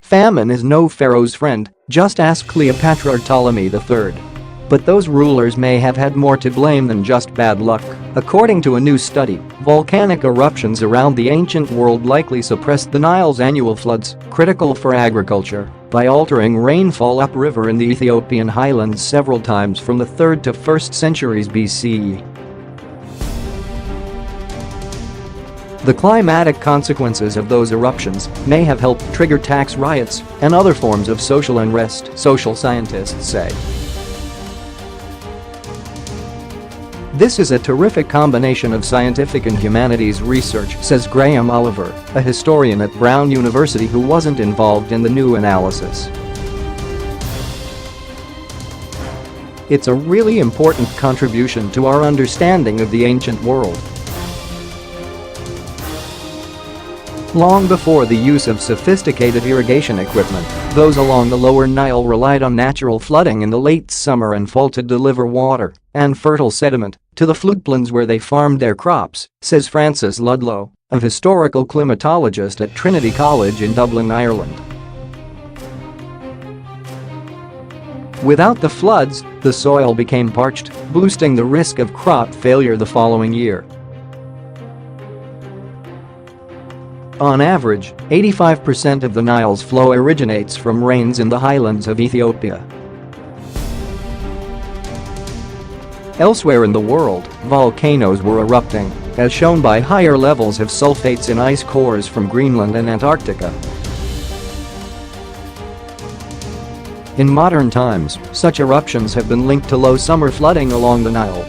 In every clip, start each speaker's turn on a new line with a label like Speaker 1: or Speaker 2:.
Speaker 1: Famine is no pharaoh's friend, just ask Cleopatra or Ptolemy III. But those rulers may have had more to blame than just bad luck. According to a new study, volcanic eruptions around the ancient world likely suppressed the Nile's annual floods, critical for agriculture, by altering rainfall upriver in the Ethiopian highlands several times from the 3rd to 1st centuries BCE. The climatic consequences of those eruptions may have helped trigger tax riots and other forms of social unrest, social scientists say. This is a terrific combination of scientific and humanities research, says Graham Oliver, a historian at Brown University who wasn't involved in the new analysis. It's a really important contribution to our understanding of the ancient world. Long before the use of sophisticated irrigation equipment, those along the lower Nile relied on natural flooding in the late summer and fall to deliver water and fertile sediment to the floodplains where they farmed their crops, says Francis Ludlow, a historical climatologist at Trinity College in Dublin, Ireland. Without the floods, the soil became parched, boosting the risk of crop failure the following year. On average, 85% of the Nile's flow originates from rains in the highlands of Ethiopia. Elsewhere in the world, volcanoes were erupting, as shown by higher levels of sulfates in ice cores from Greenland and Antarctica. In modern times, such eruptions have been linked to low summer flooding along the Nile.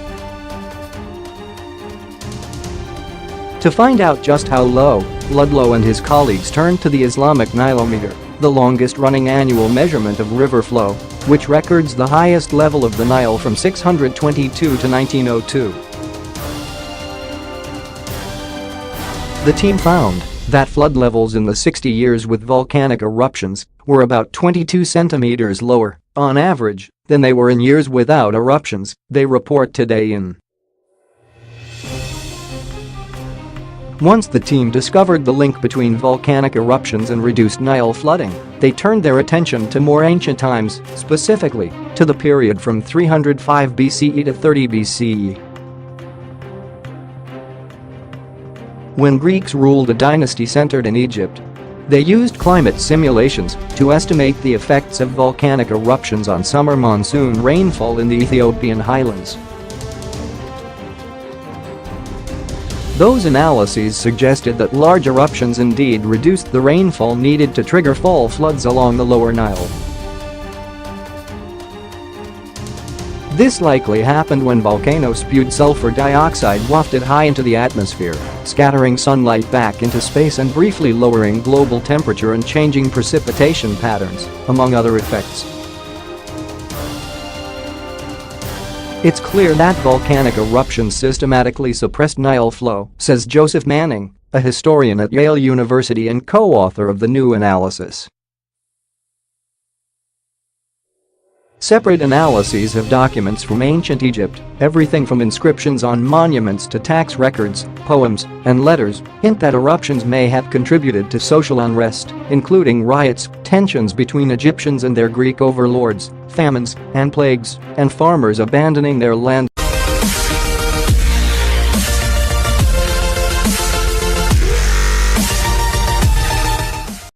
Speaker 1: To find out just how low, Ludlow and his colleagues turned to the Islamic Nilometer, the longest-running annual measurement of river flow, which records the highest level of the Nile from 622 to 1902. The team found that flood levels in the 60 years with volcanic eruptions were about 22 centimeters lower, on average, than they were in years without eruptions, they report today in. Once the team discovered the link between volcanic eruptions and reduced Nile flooding, they turned their attention to more ancient times, specifically to the period from 305 BCE to 30 BCE. When Greeks ruled a dynasty centered in Egypt, they used climate simulations to estimate the effects of volcanic eruptions on summer monsoon rainfall in the Ethiopian highlands. Those analyses suggested that large eruptions indeed reduced the rainfall needed to trigger fall floods along the lower Nile. This likely happened when volcanoes spewed sulfur dioxide wafted high into the atmosphere, scattering sunlight back into space and briefly lowering global temperature and changing precipitation patterns, among other effects. It's clear that volcanic eruptions systematically suppressed Nile flow, says Joseph Manning, a historian at Yale University and co-author of the new analysis. Separate analyses of documents from ancient Egypt, everything from inscriptions on monuments to tax records, poems, and letters, hint that eruptions may have contributed to social unrest, including riots, tensions between Egyptians and their Greek overlords, famines and plagues, and farmers abandoning their land.